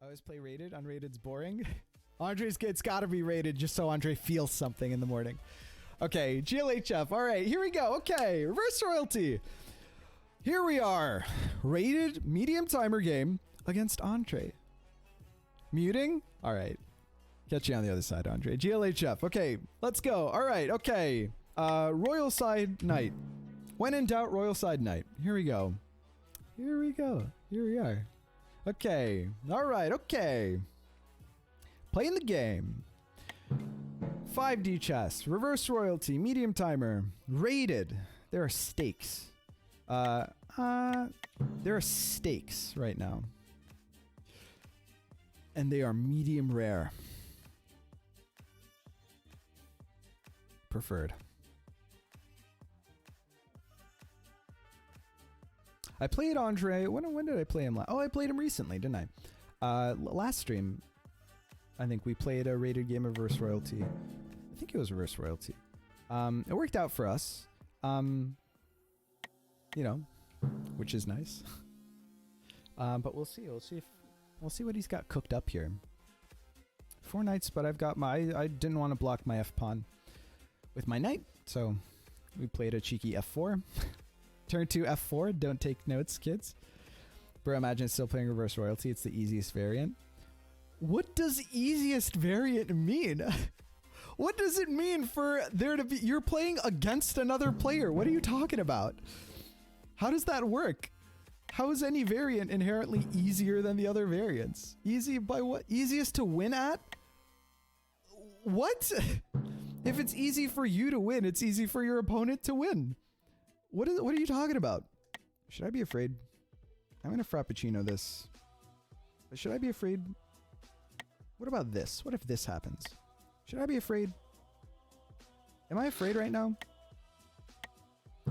I always play rated. Unrated's boring. It's got to be rated just so Andre feels something in the morning. Okay, GLHF. All right, here we go. Okay, reverse royalty. Here we are. Rated medium timer game against Andre. Muting? All right. Catch you on the other side, Andre. GLHF. Okay, let's go. All right, okay. Royal side knight. When in doubt, royal side knight. Here we go. Here we go. Here we are. Okay. All right, okay. Playing the game. 5D chess. Reverse royalty. Medium timer. Rated. There are stakes. There are stakes right now. And they are medium rare. Preferred. I played Andre. When did I play him last? Oh, I played him recently, didn't I? Last stream, I think we played a rated game of reverse royalty. I think it was reverse royalty. It worked out for us. You know, which is nice. But we'll see. We'll see what he's got cooked up here. 4 knights, but I've got my. I didn't want to block my F pawn with my knight, so we played a cheeky F4. Turn 2 F4. Don't take notes, kids. Bro, imagine still playing reverse royalty. It's the easiest variant. What does easiest variant mean? What does it mean for there to be... You're playing against another player. What are you talking about? How does that work? How is any variant inherently easier than the other variants? Easy by what? Easiest to win at? What? If it's easy for you to win, it's easy for your opponent to win. What are you talking about? Should I be afraid? I'm gonna frappuccino this. But should I be afraid? What about this? What if this happens? Should I be afraid? Am I afraid right now?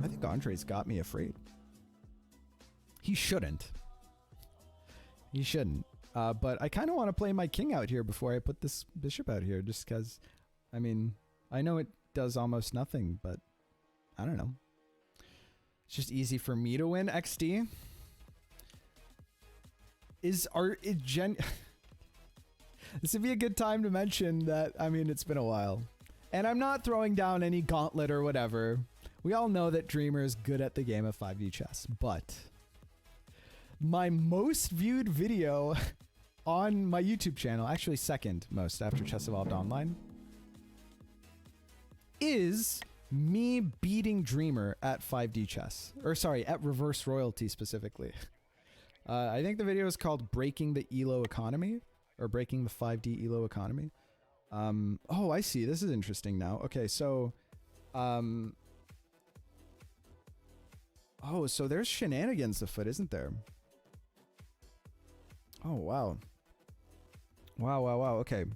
I think Andre's got me afraid. He shouldn't. He shouldn't. But I kind of want to play my king out here before I put this bishop out here, just because, I mean, I know it does almost nothing, but I don't know. It's just easy for me to win XD. This would be a good time to mention that, I mean, it's been a while. And I'm not throwing down any gauntlet or whatever. We all know that Dreamer is good at the game of 5D chess, but my most viewed video on my YouTube channel, actually second most after Chess Evolved Online, is me beating Dreamer at 5D chess. Or sorry, at reverse royalty specifically. I think the video is called Breaking the ELO Economy, or Breaking the 5D ELO Economy. Oh, I see. This is interesting now. Okay, so... oh, so there's shenanigans afoot, isn't there? Oh, wow. Wow. Okay.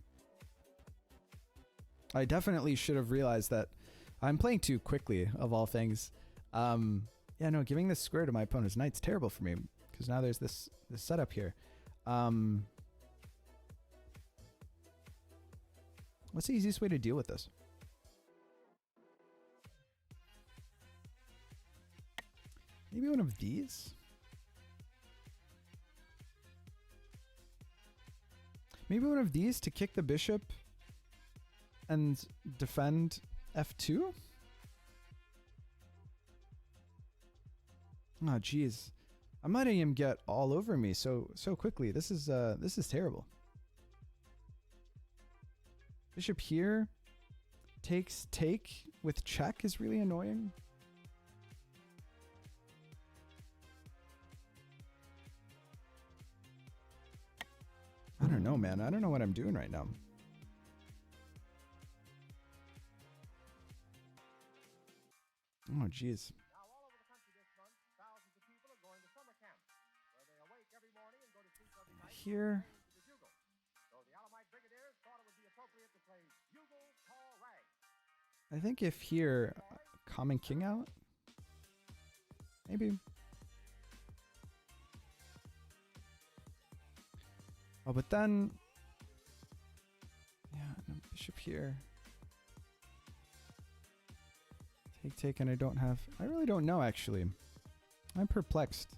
I definitely should have realized that I'm playing too quickly, of all things. Yeah, no, giving this square to my opponent's knight's terrible for me, because now there's this setup here. What's the easiest way to deal with this? Maybe one of these? Maybe one of these to kick the bishop and defend F2? Oh, jeez. I'm letting him get all over me so quickly. This is terrible. Bishop here takes take with check is really annoying. I don't know, man. I don't know what I'm doing right now. Oh, jeez. Now, all over the country this month, thousands of people are going to summer camp, where they awake every morning and go to sleep every night. Here. To the bugle. So the Alamite Brigadiers thought it would be appropriate to play Bugle Call Rag. I think if here, common king out? Maybe. Oh, but then... Yeah, no, bishop here. Take, and I don't have... I really don't know, actually. I'm perplexed.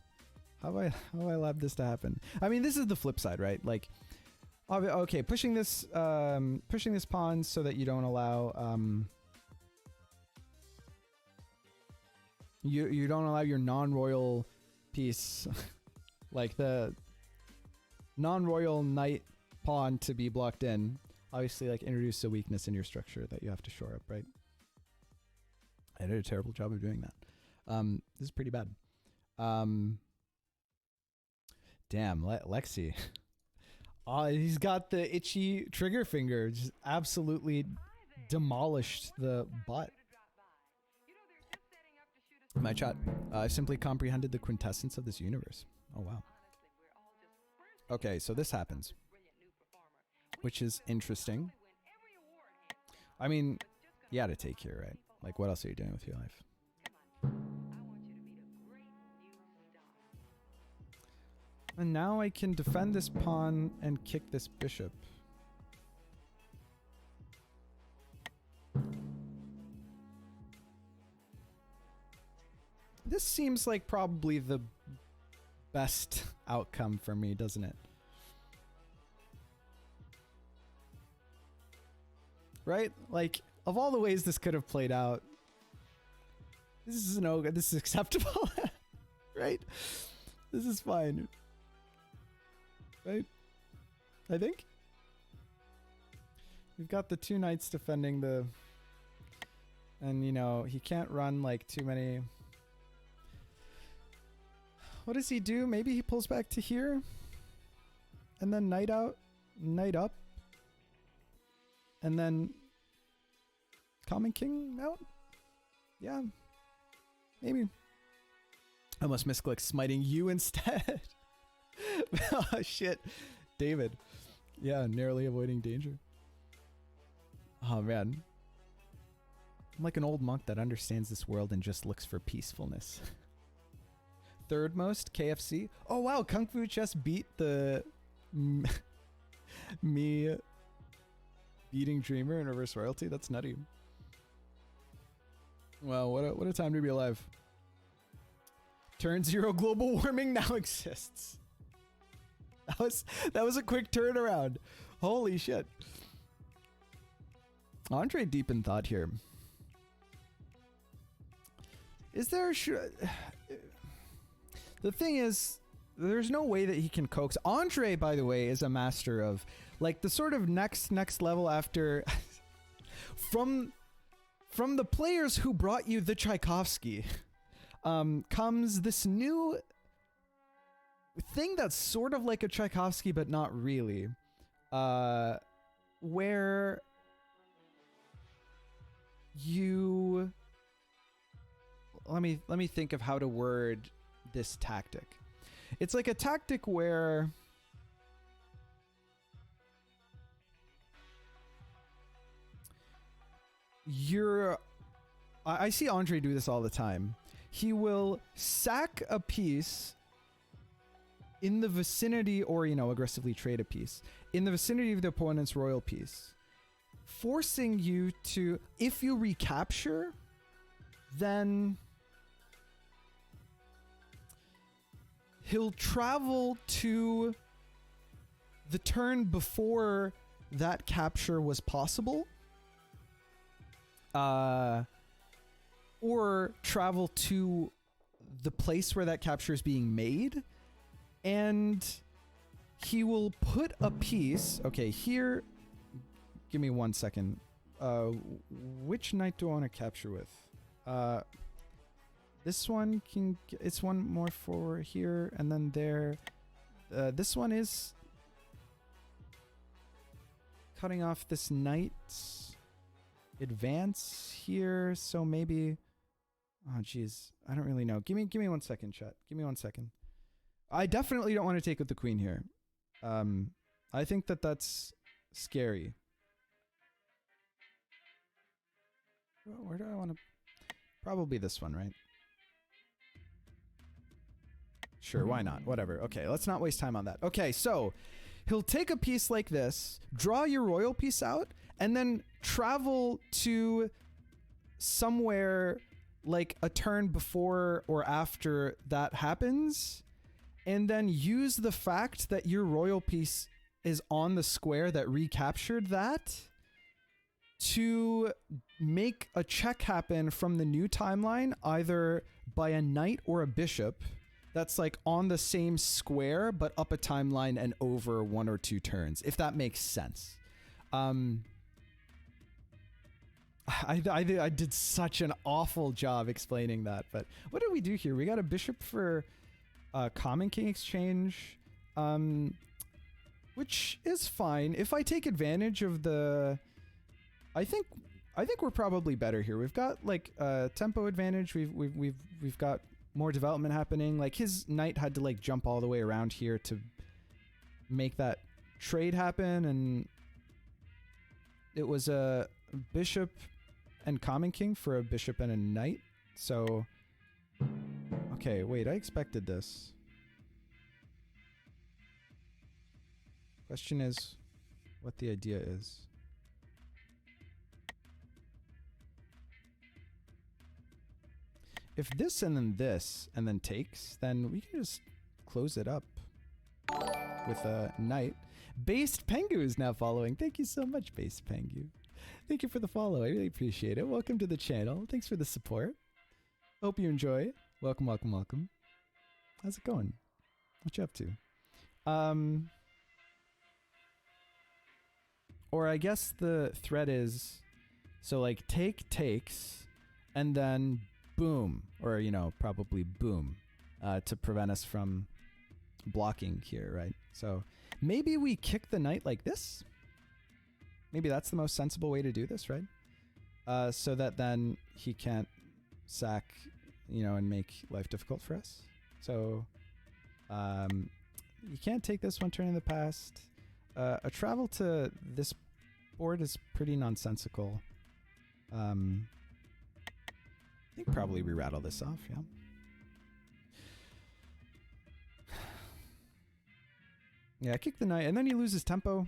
How have I allowed this to happen? I mean, this is the flip side, right? Like, okay, pushing this pawn so that you don't allow you don't allow your non-royal piece, like the non-royal knight pawn, to be blocked in. Obviously, like, introduce a weakness in your structure that you have to shore up, right? I did a terrible job of doing that. This is pretty bad. Damn, Lexi. Oh, he's got the itchy trigger finger. Just absolutely demolished the butt. My chat. I simply comprehended the quintessence of this universe. Oh, wow. Okay, so this happens, which is interesting. I mean, you gotta take here, right? Like, what else are you doing with your life? And now I can defend this pawn and kick this bishop. This seems like probably the best outcome for me, doesn't it? Right? Like, of all the ways this could have played out, this is this is acceptable. Right? This is fine. Right? I think. We've got the two knights defending the... And, you know, he can't run, like, too many... What does he do? Maybe he pulls back to here? And then knight out, knight up. And then... Common king out? Yeah. Maybe. I almost misclicked smiting you instead. Oh, shit. David. Yeah, narrowly avoiding danger. Oh, man. I'm like an old monk that understands this world and just looks for peacefulness. Third most, KFC. Oh, wow. Kung Fu Chess beat the... me beating Dreamer in reverse royalty. That's nutty. Wow, what a time to be alive. Turn 0 global warming now exists. That was a quick turnaround. Holy shit. Andre deep in thought here. Is there the thing is, there's no way that he can coax. Andre, by the way, is a master of, like, the sort of next level after from the players who brought you the Tchaikovsky, comes this new thing that's sort of like a Tchaikovsky, but not really, where you... Let me think of how to word this tactic. It's like a tactic where I see Andre do this all the time. He will sack a piece in the vicinity, or, you know, aggressively trade a piece in the vicinity of the opponent's royal piece, forcing you to, if you recapture, then he'll travel to the turn before that capture was possible, or travel to the place where that capture is being made, and he will put a piece... Okay, here... Give me 1 second. Which knight do I want to capture with? This one can... It's one more for here, and then there. This one is cutting off this knight's advance here, so maybe... Oh, jeez. I don't really know. Give me 1 second, chat. Give me 1 second. I definitely don't want to take with the queen here. I think that that's scary. Where do I want to... Probably this one, right? Sure, why not? Whatever. Okay, let's not waste time on that. Okay, so he'll take a piece like this, draw your royal piece out, and then travel to somewhere like a turn before or after that happens, and then use the fact that your royal piece is on the square that recaptured that to make a check happen from the new timeline, either by a knight or a bishop that's like on the same square but up a timeline and over 1 or 2 turns, if that makes sense. I did such an awful job explaining that, but what did we do here? We got a bishop for Common King exchange, which is fine. If I take advantage of the, I think we're probably better here. We've got like tempo advantage. We've got more development happening. Like his knight had to like jump all the way around here to make that trade happen, and it was a bishop and Common King for a bishop and a knight. So, okay, wait, I expected this. Question is what the idea is. If this and then takes, then we can just close it up with a knight. Based Pengu is now following. Thank you so much, Based Pengu. Thank you for the follow. I really appreciate it. Welcome to the channel. Thanks for the support. Hope you enjoy. Welcome, welcome, welcome. How's it going? What you up to? Or I guess the threat is, so like takes, and then boom, or you know, probably boom, to prevent us from blocking here, right? So maybe we kick the knight like this. Maybe that's the most sensible way to do this, right? So that then he can't sack, you know, and make life difficult for us. So you can't take this one turn in the past. A travel to this board is pretty nonsensical. I think probably we rattle this off, yeah. Yeah, kick the knight, and then he loses tempo.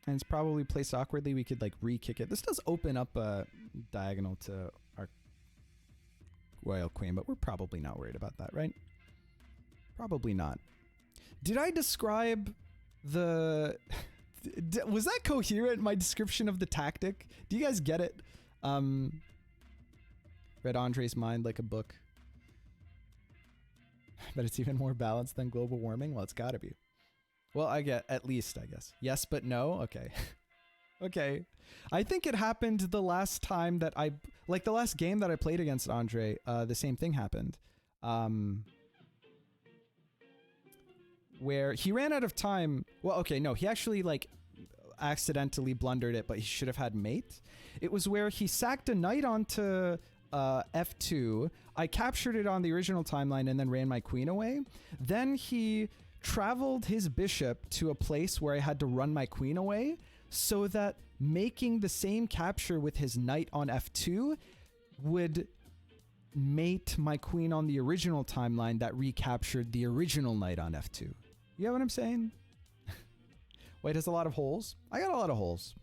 And it's probably placed awkwardly. We could like re-kick it. This does open up a diagonal to our royal queen, but we're probably not worried about that, right? Probably not. Did I describe the... was that coherent, my description of the tactic? Do you guys get it? Read Andre's mind like a book. But it's even more balanced than global warming? Well, it's gotta be. Well, I get, at least, I guess. Yes, but no? Okay. Okay. I think it happened the last time that like the last game that I played against Andre, the same thing happened. Where he ran out of time. Well, okay, no, he actually like accidentally blundered it, but he should have had mate. It was where he sacked a knight onto F2. I captured it on the original timeline and then ran my queen away. Then he traveled his bishop to a place where I had to run my queen away, so that making the same capture with his knight on F2 would mate my queen on the original timeline that recaptured the original knight on F2. You get what I'm saying? Wait, has a lot of holes? I got a lot of holes.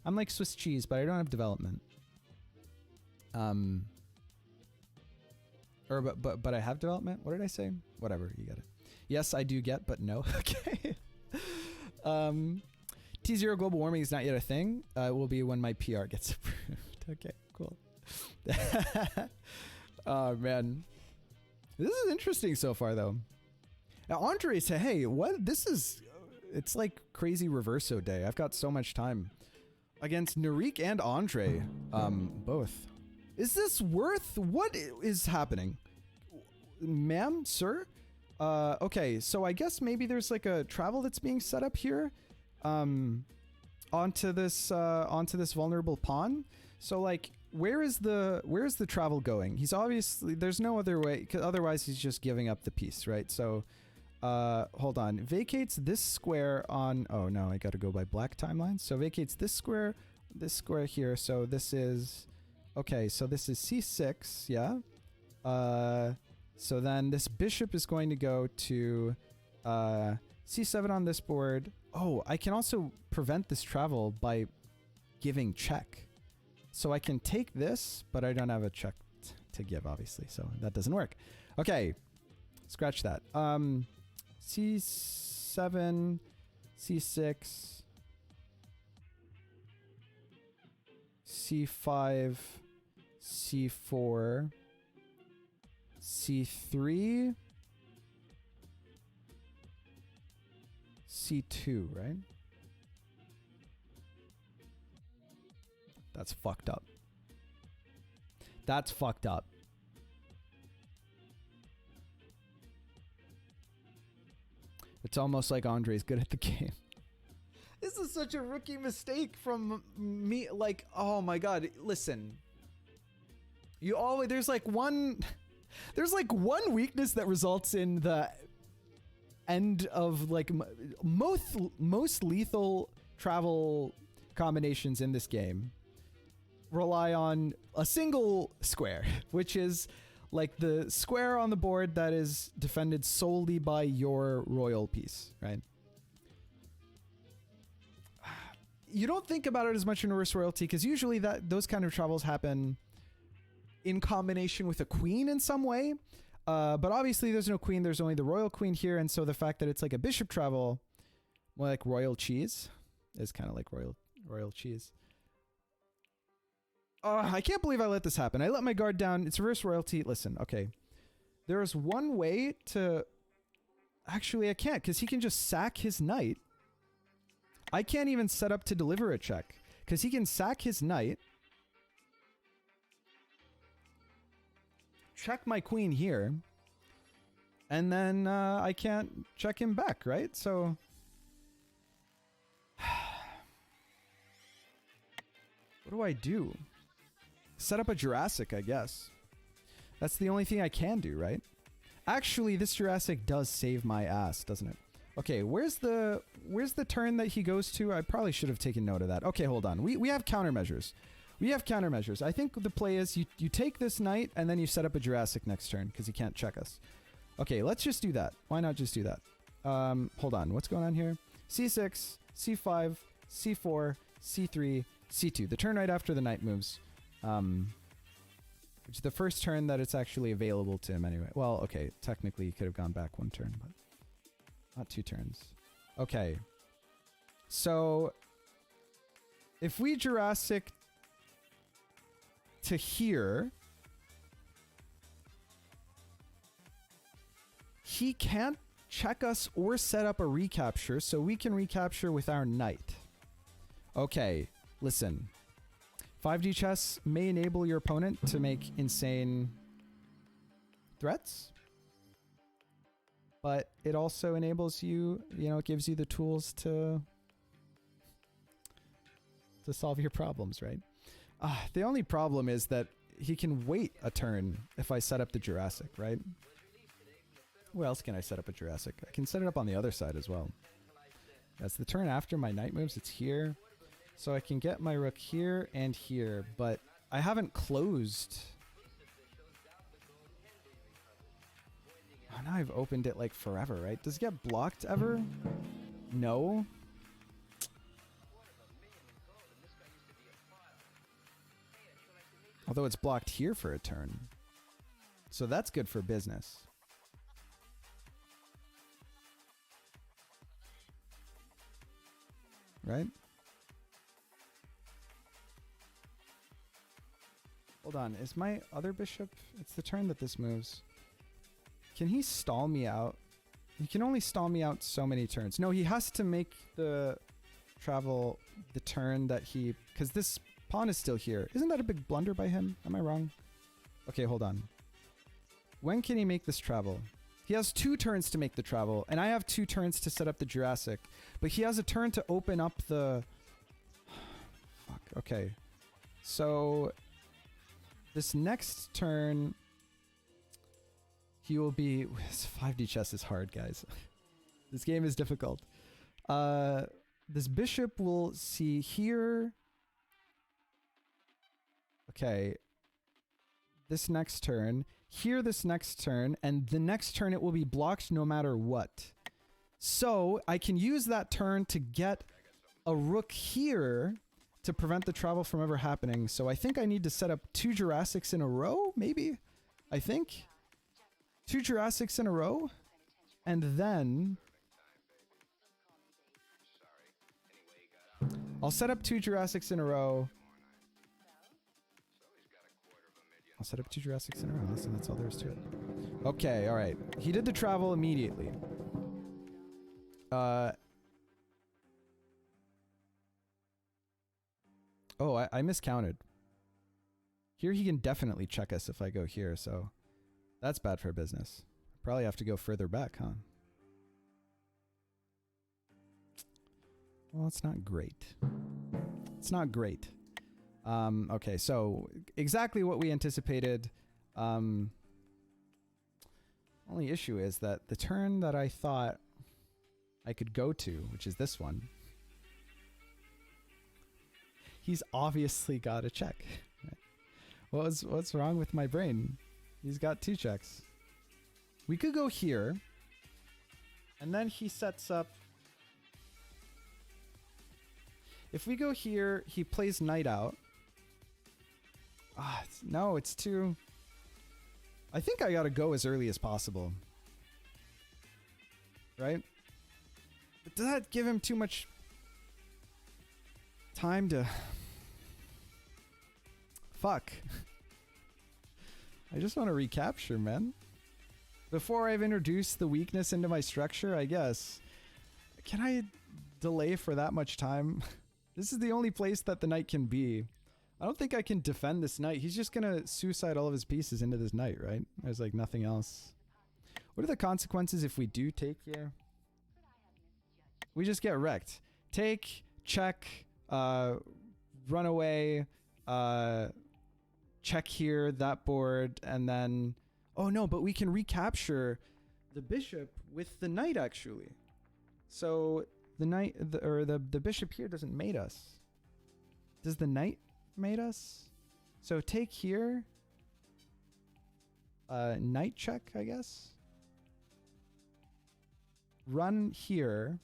I'm like Swiss cheese, but I don't have development. But I have development? What did I say? Whatever, you get it. Yes, I do get, but no. Okay. T0 global warming is not yet a thing. It will be when my PR gets approved. Okay, cool. Oh, man. This is interesting so far, though. Now, Andre said, hey, what? This is... It's like crazy reverso day. I've got so much time. Against Narik and Andre. Both. Is this worth... What is happening? Ma'am? Sir? Okay, so I guess maybe there's like a travel that's being set up here, onto this vulnerable pawn. So like, where is the travel going? He's obviously, there's no other way, 'cause otherwise he's just giving up the piece, right? So, hold on, vacates this square on, oh no, I gotta go by black timelines. So vacates this square here. So this is, okay, so this is C6, yeah? So then this bishop is going to go to c7 on this board. Oh, I can also prevent this travel by giving check. So I can take this, but I don't have a check to give, obviously. So that doesn't work. Okay. Scratch that. C7, C6, C5, C4, C3, C2, right? That's fucked up. That's fucked up. It's almost like Andre's good at the game. This is such a rookie mistake from me. Like, oh my god, listen. You always there's like one weakness that results in the end of like most lethal travel combinations in this game rely on a single square, which is like the square on the board that is defended solely by your royal piece, right? You don't think about it as much in reverse royalty because usually those kind of travels happen in combination with a queen in some way. But obviously there's no queen, there's only the royal queen here, and so the fact that it's like a bishop travel, more like royal cheese, is kind of like royal cheese. I can't believe I let this happen. I let my guard down. It's reverse royalty. Listen, okay. There is one way to... Actually, I can't, because he can just sack his knight. I can't even set up to deliver a check, because he can sack his knight, check my queen here, and then I can't check him back, right? So... what do I do? Set up a Jurassic, I guess. That's the only thing I can do, right? Actually, this Jurassic does save my ass, doesn't it? Okay, where's the turn that he goes to? I probably should have taken note of that. Okay, hold on. We have countermeasures. We have countermeasures. I think the play is you take this knight and then you set up a Jurassic next turn because he can't check us. Okay, let's just do that. Why not just do that? Hold on. What's going on here? C6, C5, C4, C3, C2. The turn right after the knight moves. Which is the first turn that it's actually available to him anyway. Well, okay, technically he could have gone back one turn, but not two turns. Okay. So if we Jurassic to here, he can't check us or set up a recapture, so we can recapture with our knight. Okay, listen. 5D chess may enable your opponent to make insane threats, but it also enables you, it gives you the tools to solve your problems, right? The only problem is that he can wait a turn if I set up the Jurassic, right? Where else can I set up a Jurassic? I can set it up on the other side as well. That's the turn after my knight moves. It's here. So I can get my rook here and here, but I haven't closed. Oh, now I've opened it like forever, right? Does it get blocked ever? No. Although it's blocked here for a turn. So that's good for business. Right? Hold on, is my other bishop? It's the turn that this moves. Can he stall me out? He can only stall me out so many turns. No, he has to make the travel the turn that he... Because this pawn is still here. Isn't that a big blunder by him? Am I wrong? Okay, hold on. When can he make this travel? He has 2 turns to make the travel, and I have 2 turns to set up the Jurassic. But he has a turn to open up the... Fuck, okay. So... This next turn, he will be... 5D chess is hard, guys. This game is difficult. This bishop will see here. Okay. This next turn. Here this next turn. And the next turn it will be blocked no matter what. So I can use that turn to get a rook here to prevent the travel from ever happening. So I think I need to set up 2 Jurassics in a row, maybe? I think. 2 Jurassics in a row, and then I'll set up 2 Jurassics in a row. I'll set up 2 Jurassics in a row. Listen, that's all there is to it. Okay, all right. He did the travel immediately. Oh, I miscounted. Here he can definitely check us if I go here, so that's bad for business. Probably have to go further back, huh? Well, it's not great. It's not great. Okay, so exactly what we anticipated. Only issue is that the turn that I thought I could go to, which is this one, he's obviously got a check. What's wrong with my brain? He's got 2 checks. We could go here, and then he sets up. If we go here, he plays knight out. No, it's too... I think I gotta go as early as possible. Right? But does that give him too much time to... Fuck. I just want to recapture, man. Before I've introduced the weakness into my structure, I guess. Can I delay for that much time? This is the only place that the knight can be. I don't think I can defend this knight. He's just gonna suicide all of his pieces into this knight, right? There's like nothing else. What are the consequences if we do take here? We just get wrecked. Take, check, run away, check here, that board, and then... Oh no, but we can recapture the bishop with the knight actually. So the knight, the bishop here doesn't mate us. Does the knight mate us? So take here. Knight check, I guess. Run here.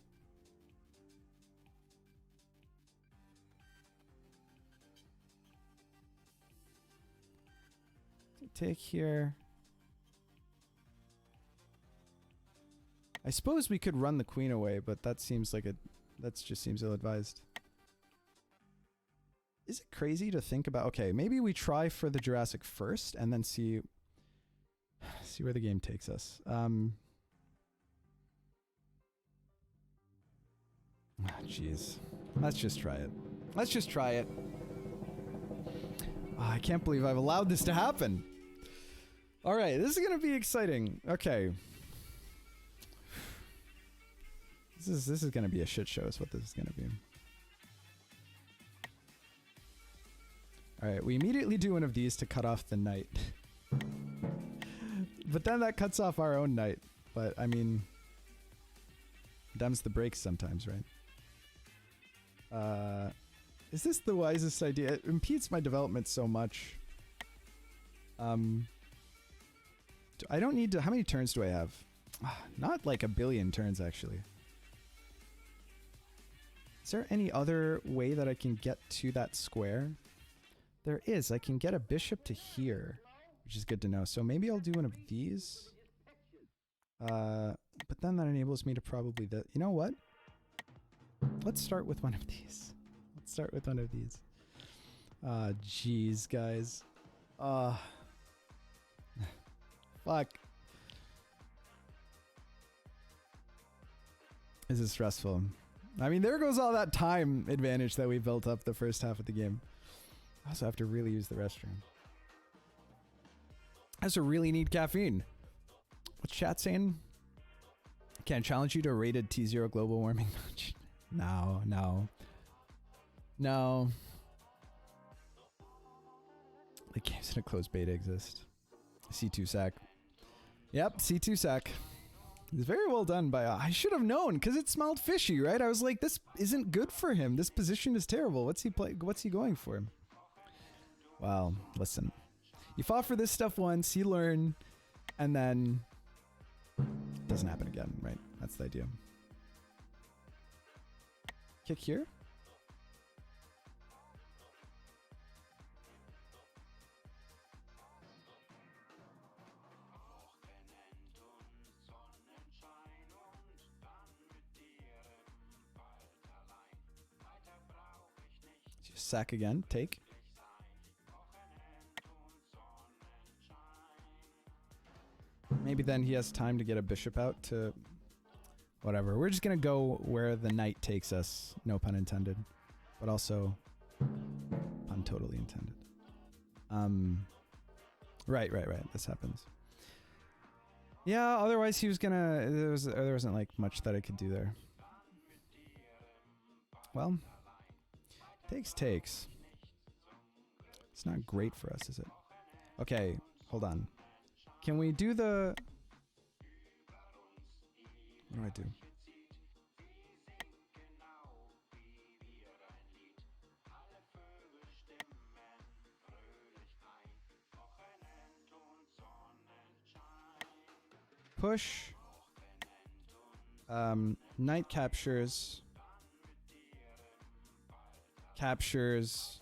Take here. I suppose we could run the queen away, but that seems like that just seems ill-advised. Is it crazy to think about? Okay, maybe we try for the Jurassic first and then see where the game takes us. Jeez. Let's just try it. Let's just try it. Oh, I can't believe I've allowed this to happen. All right, this is going to be exciting. Okay. This is going to be a shit show is what this is going to be. All right, we immediately do one of these to cut off the knight. But then that cuts off our own knight. But, I mean, them's the breaks sometimes, right? Is this the wisest idea? It impedes my development so much. I don't need to... How many turns do I have? Not like a billion turns, actually. Is there any other way that I can get to that square? There is. I can get a bishop to here, which is good to know. So maybe I'll do one of these. But then that enables me to probably... You know what? Let's start with one of these. Let's start with one of these. Jeez, guys. Fuck. This is stressful. I mean, there goes all that time advantage that we built up the first half of the game. I also have to really use the restroom. I also really need caffeine. What's chat saying? Can't challenge you to a rated T0 global warming match. No, no. No. The games in a closed beta exist. C2 sack. Yep, C2 sack. It's very well done by... I should have known, because it smelled fishy, right? I was like, this isn't good for him. This position is terrible. What's he going for? Well, listen. You fought for this stuff once, you learn, and then... It doesn't happen again, right? That's the idea. Kick here. Sack again. Take. Maybe then he has time to get a bishop out to... Whatever. We're just going to go where the knight takes us. No pun intended. But also... Pun totally intended. Right. This happens. Yeah, otherwise he was gonna... There wasn't like much that I could do there. Well... Takes. It's not great for us, is it? Okay, hold on. Can we do the... What do I do? Push. Knight captures. Captures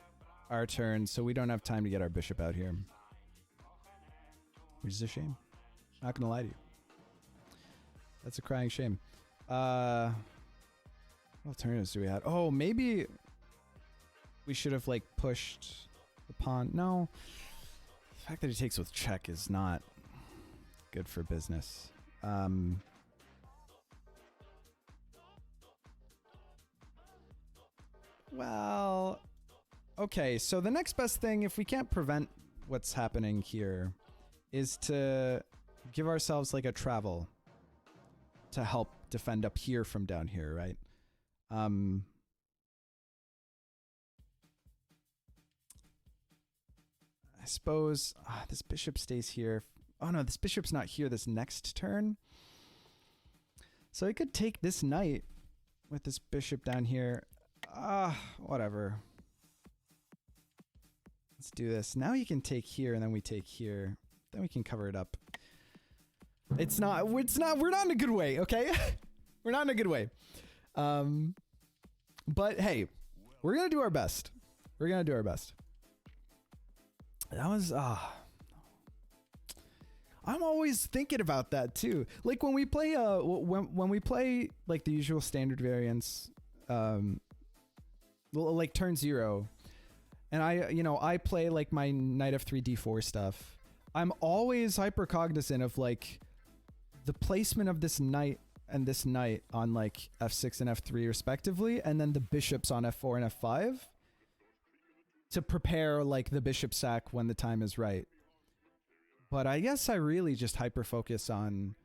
our turn, so we don't have time to get our bishop out here. Which is a shame. Not gonna lie to you. That's a crying shame. What alternatives do we have? Oh, maybe we should have like pushed the pawn. No. The fact that he takes with check is not good for business. Well, okay, so the next best thing, if we can't prevent what's happening here, is to give ourselves like a travel to help defend up here from down here, right? I suppose this bishop stays here. Oh no, this bishop's not here this next turn. So I could take this knight with this bishop down here. Whatever. Let's do this. Now you can take here and then we take here. Then we can cover it up. We're not in a good way, okay? We're not in a good way. But hey, we're gonna do our best. We're gonna do our best. That was, I'm always thinking about that too. Like when we play, when we play like the usual standard variants, like turn 0, and I play like my knight f3 d4 stuff. I'm always hyper cognizant of like the placement of this knight and this knight on like f6 and f3 respectively, and then the bishops on f4 and f5 to prepare like the bishop sack when the time is right. But I guess I really just hyper focus on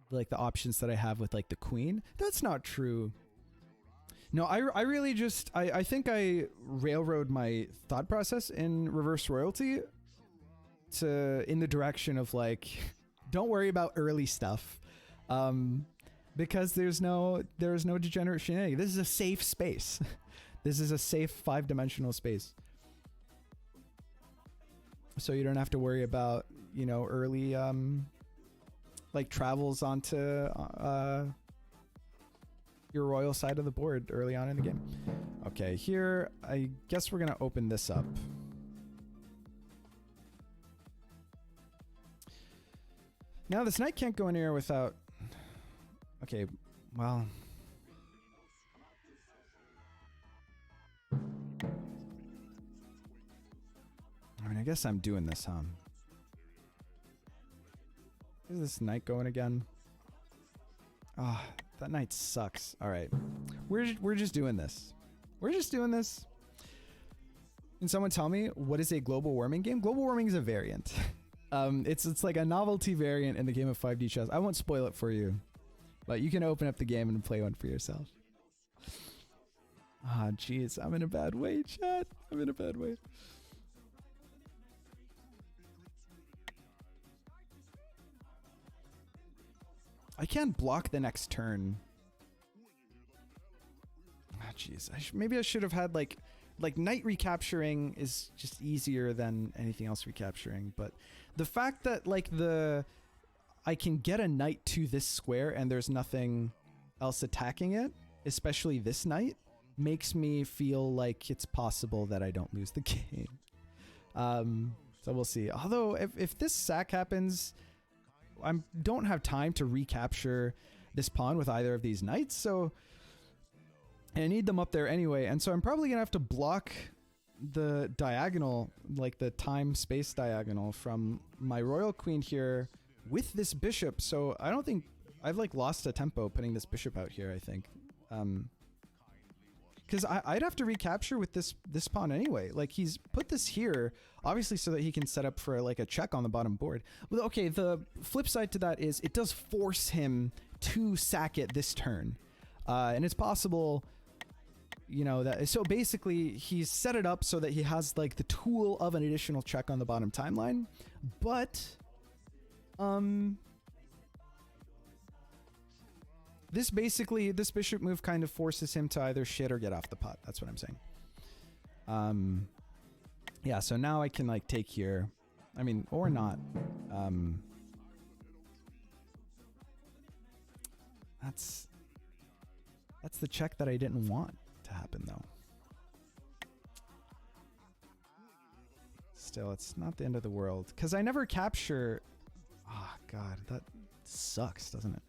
like the options that I have with like the queen. That's not true. No, I really just, I think I railroad my thought process in reverse royalty in the direction of like, don't worry about early stuff. Because there's no degenerate shenanigans. This is a safe space. This is a safe 5-dimensional space. So you don't have to worry about, early, like travels onto, your royal side of the board early on in the game. Okay, here, I guess we're going to open this up. Now, this knight can't go anywhere without... Okay, well... I mean, I guess I'm doing this, huh? Is this knight going again? Ah, that knight sucks. All right, we're just doing this. We're just doing this. Can someone tell me what is a global warming game? Global warming is a variant. It's like a novelty variant in the game of 5D chess. I won't spoil it for you, but you can open up the game and play one for yourself. Ah, jeez, I'm in a bad way, chat. I'm in a bad way. I can't block the next turn. Ah, jeez. Maybe I should have had like knight recapturing is just easier than anything else recapturing. But the fact that like I can get a knight to this square and there's nothing else attacking it, especially this knight, makes me feel like it's possible that I don't lose the game. So we'll see. Although if this sack happens, I don't have time to recapture this pawn with either of these knights, so I need them up there anyway, and so I'm probably gonna have to block the diagonal, like the time space diagonal from my royal queen here with this bishop. So I don't think I've like lost a tempo putting this bishop out here, I think. Because I'd have to recapture with this pawn anyway. Like he's put this here, obviously so that he can set up for like a check on the bottom board. But okay, the flip side to that is it does force him to sack it this turn. And it's possible, you know, that so basically he's set it up so that he has like the tool of an additional check on the bottom timeline. But this bishop move kind of forces him to either shit or get off the pot. That's what I'm saying. Yeah, so now I can like take here. I mean, or not. That's the check that I didn't want to happen though. Still, it's not the end of the world. Because I never capture... Oh, God, that sucks, doesn't it?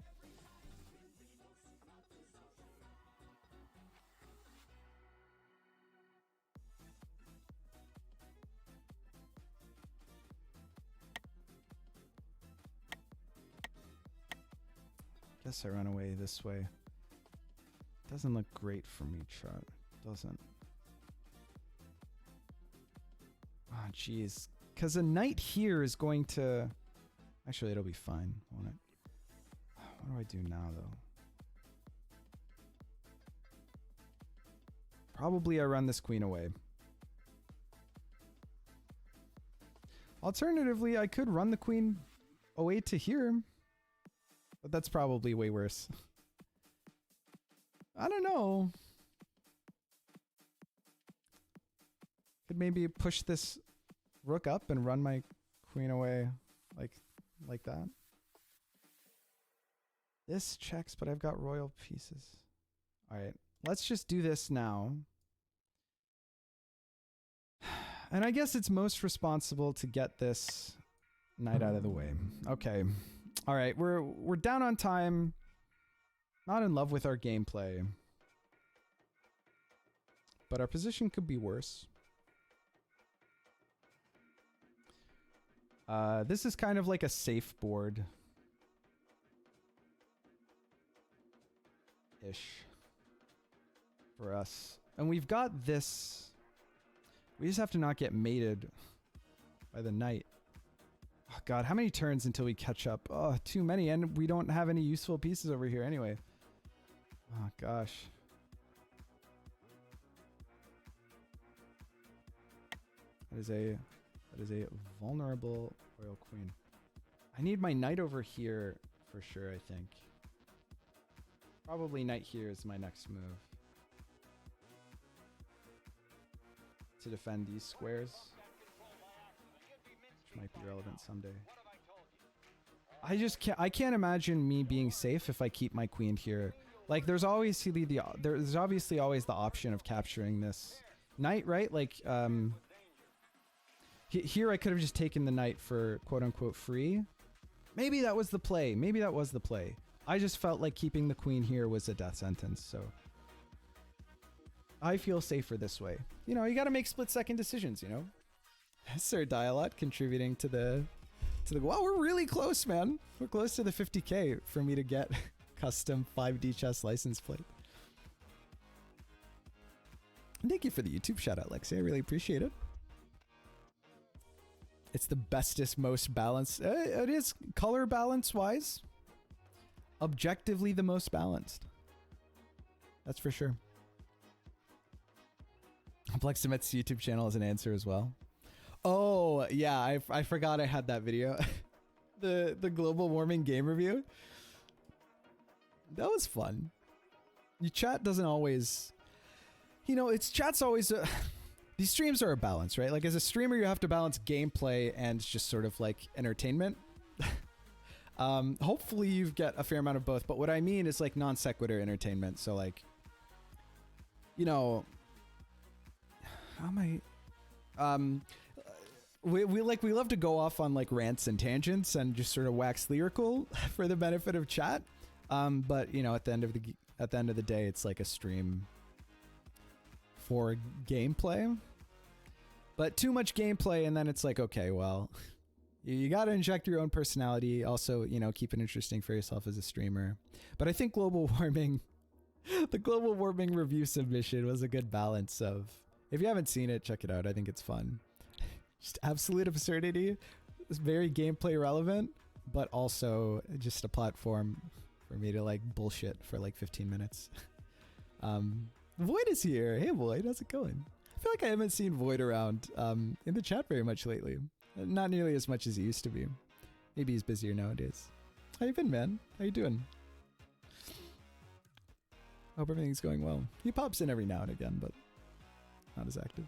Guess I run away this way. Doesn't look great for me, Chart. Doesn't. Oh, jeez. Because a knight here is going to... Actually, it'll be fine, won't it? What do I do now, though? Probably I run this queen away. Alternatively, I could run the queen away to here. But that's probably way worse. I don't know. Could maybe push this rook up and run my queen away like that. This checks, but I've got royal pieces. All right, let's just do this now. And I guess it's most responsible to get this knight out of the way. Okay. All right, we're down on time. Not in love with our gameplay. But our position could be worse. This is kind of like a safe board. Ish. For us. And we've got this. We just have to not get mated by the knight. Oh God, how many turns until we catch up? Oh, too many, and we don't have any useful pieces over here anyway. Oh gosh. That is a vulnerable royal queen. I need my knight over here for sure, I think. Probably knight here is my next move. To defend these squares. Which might be relevant someday. I can't imagine me being safe if I keep my queen here. Like there's obviously always the option of capturing this knight, right? Like here I could have just taken the knight for quote unquote free. Maybe that was the play. Maybe that was the play. I just felt like keeping the queen here was a death sentence, so I feel safer this way. You know, you got to make split-second decisions, you know? Sir Dialot contributing to the... Wow, we're really close, man. We're close to the 50K for me to get custom 5D chess license plate. Thank you for the YouTube shout-out, Lexi. I really appreciate it. It's the bestest, most balanced. It is color balance-wise. Objectively the most balanced. That's for sure. Plexamet's YouTube channel is an answer as well. Oh, yeah, I forgot I had that video. the global warming game review. That was fun. Your chat doesn't always... You know, chat's always... These streams are a balance, right? Like, as a streamer, you have to balance gameplay and just sort of, like, entertainment. Hopefully you get a fair amount of both, but what I mean is, like, non sequitur entertainment. So, like... You know... How am I... We love to go off on like rants and tangents and just sort of wax lyrical for the benefit of chat. But you know, at the end of the day, it's like a stream for gameplay. But too much gameplay, and then it's like, okay, well, you got to inject your own personality. Also, you know, keep it interesting for yourself as a streamer. But I think global warming, the global warming review submission was a good balance of, if you haven't seen it, check it out. I think it's fun. Just absolute absurdity. It's very gameplay relevant, but also just a platform for me to like bullshit for like 15 minutes. Void is here. Hey Void, how's it going? I feel like I haven't seen Void around in the chat very much lately. Not nearly as much as he used to be. Maybe he's busier nowadays. How you been, man? How you doing? Hope everything's going well. He pops in every now and again, but not as active.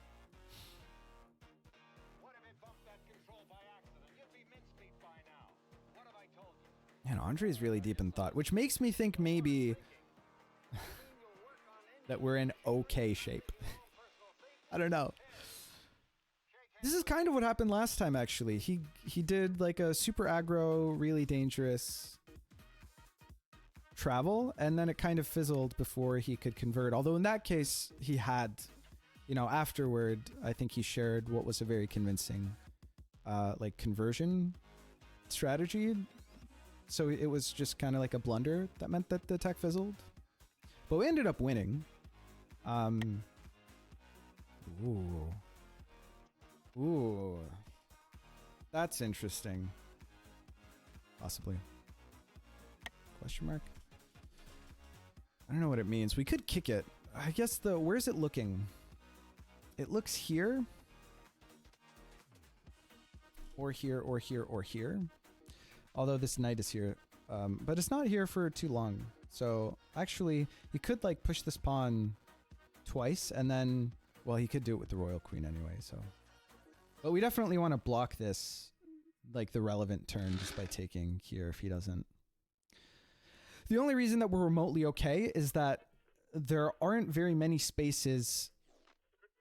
Man, Andre's really deep in thought, which makes me think maybe that we're in okay shape. I don't know. This is kind of what happened last time, actually. He did like a super aggro, really dangerous travel, and then it kind of fizzled before he could convert. Although in that case, he had, you know, afterward, I think he shared what was a very convincing, like conversion strategy. So it was just kind of like a blunder that meant that the tech fizzled. But we ended up winning. Ooh. That's interesting. Possibly. Question mark? I don't know what it means. We could kick it. I guess where's it looking? It looks here. Or here, or here, or here. Although this knight is here. But it's not here for too long. So actually, he could like push this pawn twice and then, well, he could do it with the royal queen anyway, so. But we definitely want to block this, like the relevant turn, just by taking here if he doesn't. The only reason that we're remotely okay is that there aren't very many spaces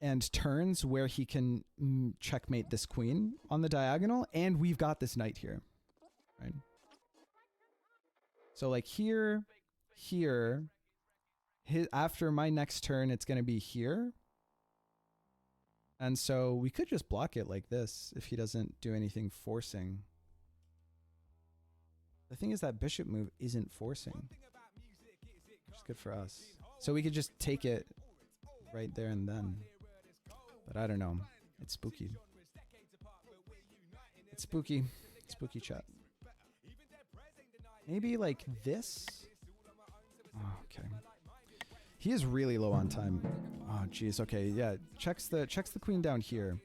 and turns where he can checkmate this queen on the diagonal, and we've got this knight here, right? So like here, after my next turn, it's going to be here. And so we could just block it like this if he doesn't do anything forcing. The thing is that bishop move isn't forcing, which is good for us. So we could just take it right there and then. But I don't know. It's spooky. It's spooky. Spooky chat. Maybe like this? Oh, okay. He is really low on time. Oh, geez. Okay, yeah. Checks the queen down here.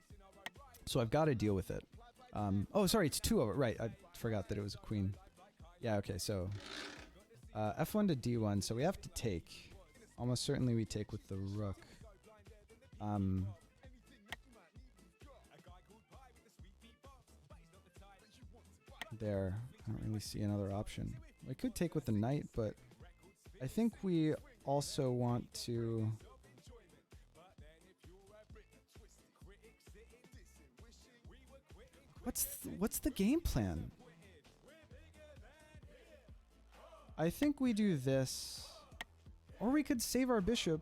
So I've got to deal with it. Oh, sorry. It's 2 over. Right. I forgot that it was a queen. Yeah, okay. So F1 to D1. So we have to take. Almost certainly we take with the rook. There. I don't really see another option. We could take with the knight, but I think we also want to... What's the game plan? I think we do this, or we could save our bishop.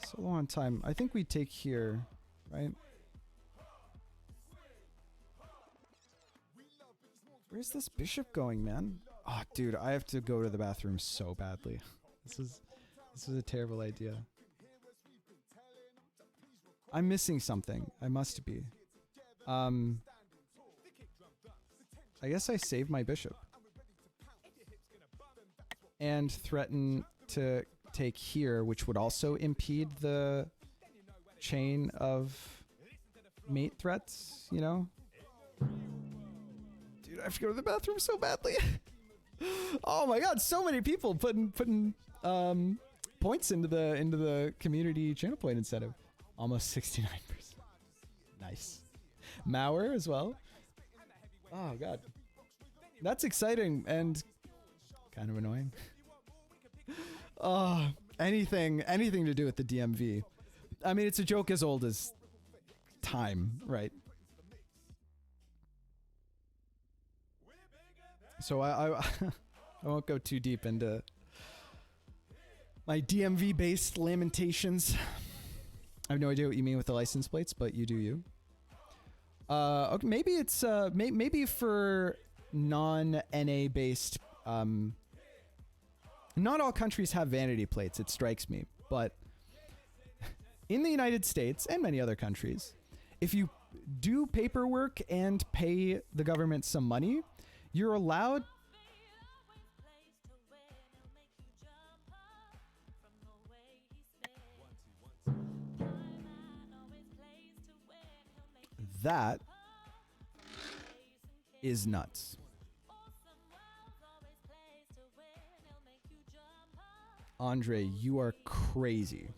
So low on time. I think we take here, right? Where's this bishop going, man? Oh, dude, I have to go to the bathroom so badly. This is a terrible idea. I'm missing something. I must be. I guess I save my bishop. And threaten to take here, which would also impede the chain of mate threats, you know? Dude, I have to go to the bathroom so badly. Oh my god, so many people putting points into the community channel point incentive. Almost 69%. Nice. Mauer as well. Oh god. That's exciting and kind of annoying. Oh, anything to do with the DMV. I mean, it's a joke as old as time, right? So I won't go too deep into my DMV-based lamentations. I have no idea what you mean with the license plates, but you do you. Okay, maybe it's maybe for non-NA based. Not all countries have vanity plates. It strikes me, but in the United States and many other countries, if you do paperwork and pay the government some money, you're allowed. That is nuts. Andre, you are crazy.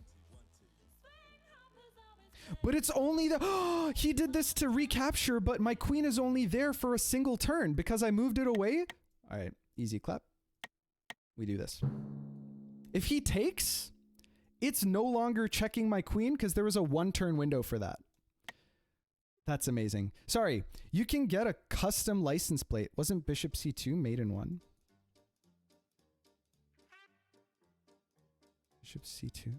But it's only the... he did this to recapture, but my queen is only there for a single turn because I moved it away. All right, easy clap. We do this. If he takes, it's no longer checking my queen because there was a 1-turn window for that. That's amazing. Sorry, you can get a custom license plate. Wasn't Bishop C2 made in one? Bishop C2.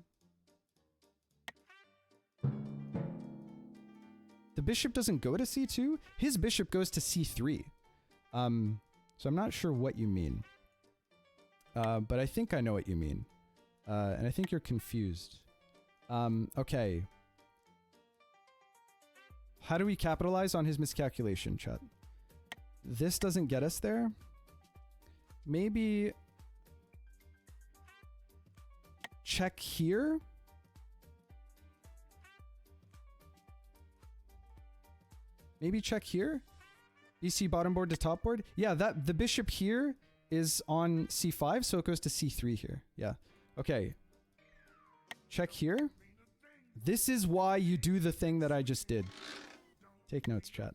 The bishop doesn't go to C2. His bishop goes to C3. So I'm not sure what you mean. But I think I know what you mean. And I think you're confused. Okay. How do we capitalize on his miscalculation, chat? This doesn't get us there. Maybe check here. Maybe check here. BC bottom board to top board. Yeah, that the bishop here is on C5, so it goes to C3 here. Yeah. Okay. Check here. This is why you do the thing that I just did. Take notes, chat.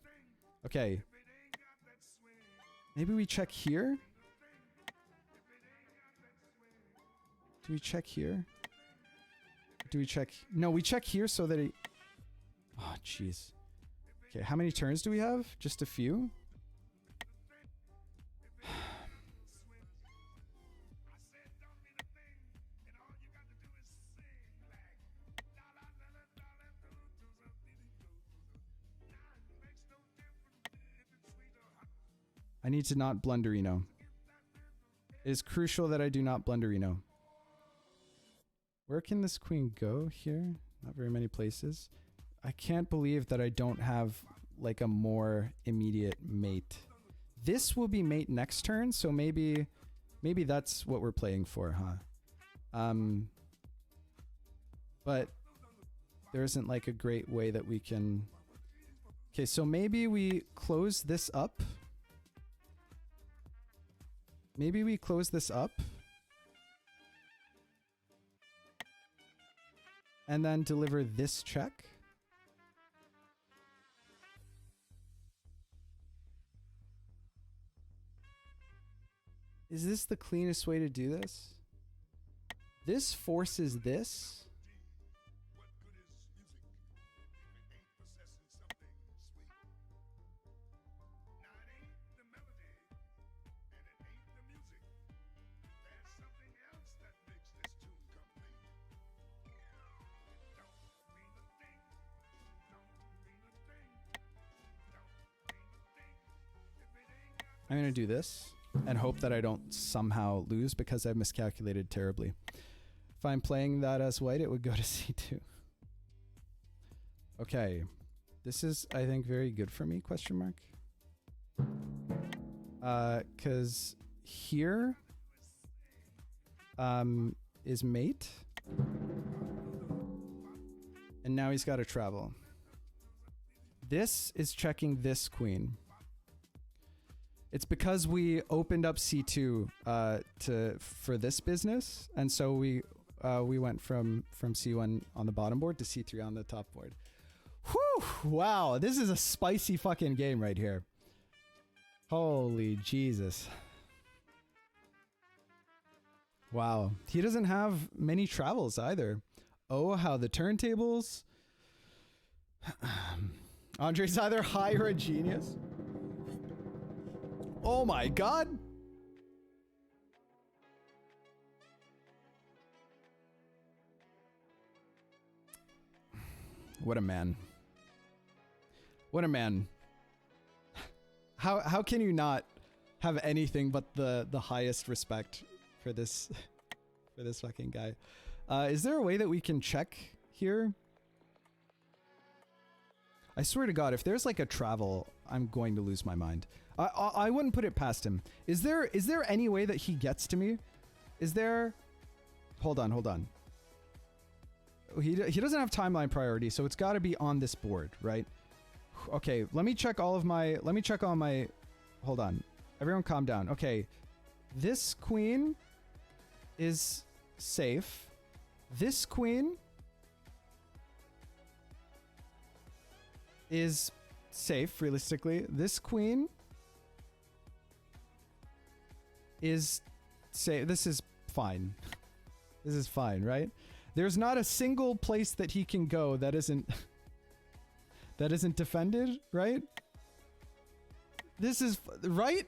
Okay. Maybe we check here. Do we check here? Do we check? No, we check here so that it... Oh, jeez. Okay, how many turns do we have? Just a few? I need to not blunderino. It is crucial that I do not blunderino. Where can this queen go here? Not very many places. I can't believe that I don't have like a more immediate mate. This will be mate next turn, so maybe that's what we're playing for, huh? But there isn't like a great way that we can... Okay, so maybe we close this up. Maybe we close this up. And then deliver this check. Is this the cleanest way to do this? This forces this. I'm gonna do this and hope that I don't somehow lose because I've miscalculated terribly. If I'm playing that as white, it would go to C2. Okay. This is, I think, very good for me, question mark. Cause here is mate. And now he's gotta travel. This is checking this queen. It's because we opened up C2 for this business, and so we went from C1 on the bottom board to C3 on the top board. Whew! Wow, this is a spicy fucking game right here. Holy Jesus! Wow, he doesn't have many travels either. Oh, how the turntables! Andre's either high or a genius. Oh my god! What a man. What a man. How can you not have anything but the highest respect for this for this fucking guy? Is there a way that we can check here? I swear to God, if there's like a travel, I'm going to lose my mind. I wouldn't put it past him. Is there any way that he gets to me? Is there? Hold on. He doesn't have timeline priority, so it's got to be on this board, right? Okay, let me check all my. Hold on, everyone, calm down. Okay, this queen is safe. This queen is safe, realistically. This queen is safe. This is fine. This is fine, right? There's not a single place that he can go that isn't defended, right? This is right,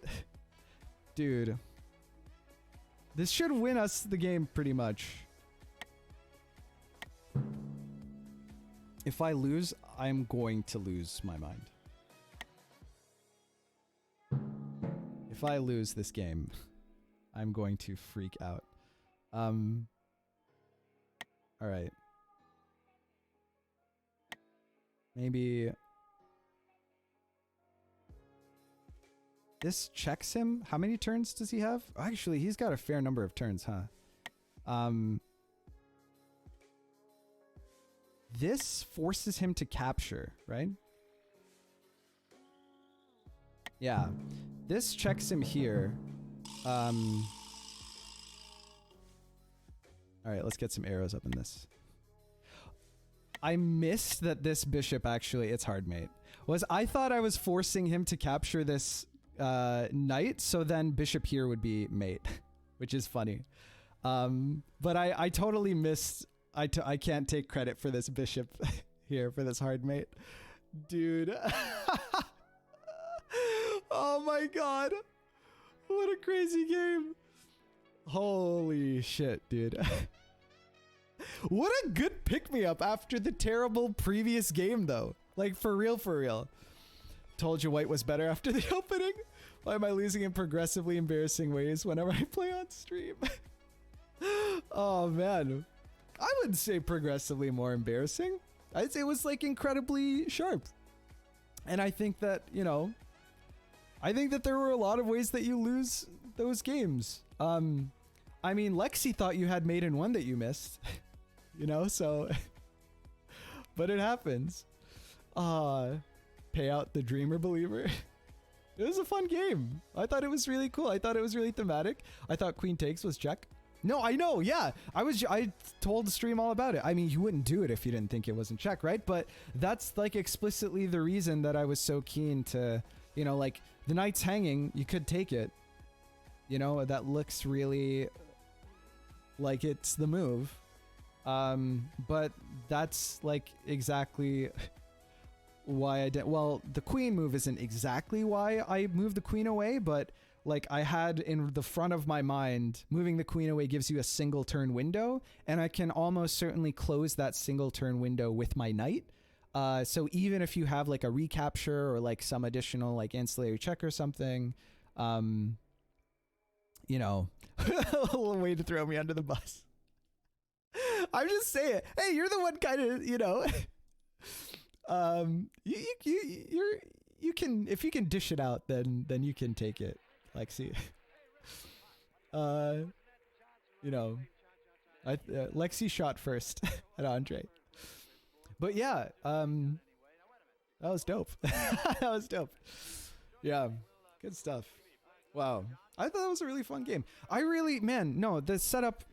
dude. This should win us the game pretty much. If I lose, I'm going to lose my mind. If I lose this game, I'm going to freak out. All right. Maybe this checks him. How many turns does he have? Actually, he's got a fair number of turns, huh? This forces him to capture, right? Yeah. This checks him here. All right, let's get some arrows up in this. I missed that this bishop actually, it's hard mate. I thought I was forcing him to capture this knight, so then bishop here would be mate, which is funny. But I totally missed. I can't take credit for this bishop here for this hard mate. Dude. Oh my god. What a crazy game. Holy shit, dude. What a good pick-me-up after the terrible previous game, though. Like, for real, for real. Told you white was better after the opening. Why am I losing in progressively embarrassing ways whenever I play on stream? Oh, man. I wouldn't say progressively more embarrassing. I'd say it was, like, incredibly sharp. And I think that, you know, I think that there were a lot of ways that you lose those games. I mean, Lexi thought you had mate in one that you missed. You know, so... But it happens. Pay out the dreamer believer. It was a fun game. I thought it was really cool. I thought it was really thematic. I thought queen takes was check. No, I know, yeah. I told the stream all about it. I mean, you wouldn't do it if you didn't think it wasn't check, right? But that's like explicitly the reason that I was so keen to, you know, like the knight's hanging, you could take it. You know, that looks really like it's the move. But that's like exactly why I did. Well, the queen move isn't exactly why I moved the queen away, but like I had in the front of my mind, moving the queen away gives you a single turn window, and I can almost certainly close that single turn window with my knight. So even if you have like a recapture or like some additional like ancillary check or something, you know, a little way to throw me under the bus. I'm just saying, hey, you're the one kind of, you know, you can, if you can dish it out, then you can take it, Lexi. You know, Lexi shot first at Andre, but yeah, that was dope. That was dope. Yeah, good stuff. Wow, I thought that was a really fun game. The setup.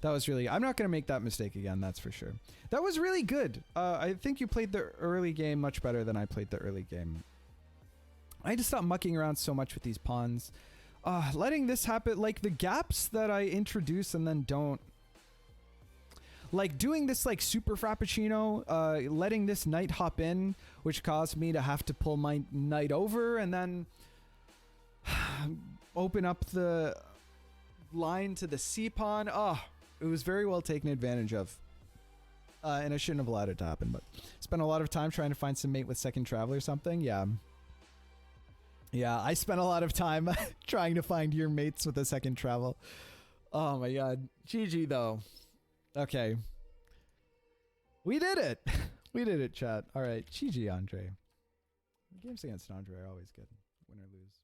That was really... I'm not going to make that mistake again, that's for sure. That was really good. I think you played the early game much better than I played the early game. I just stopped mucking around so much with these pawns. Letting this happen, like the gaps that I introduce and then don't... Like doing this like super frappuccino, letting this knight hop in, which caused me to have to pull my knight over and then open up the line to the c pawn. It was very well taken advantage of. And I shouldn't have allowed it to happen, but spent a lot of time trying to find some mate with second travel or something. Yeah. Yeah, I spent a lot of time trying to find your mates with a second travel. Oh my god. GG though. Okay. We did it. We did it, chat. All right. GG, Andre. Games against Andre are always good. Win or lose.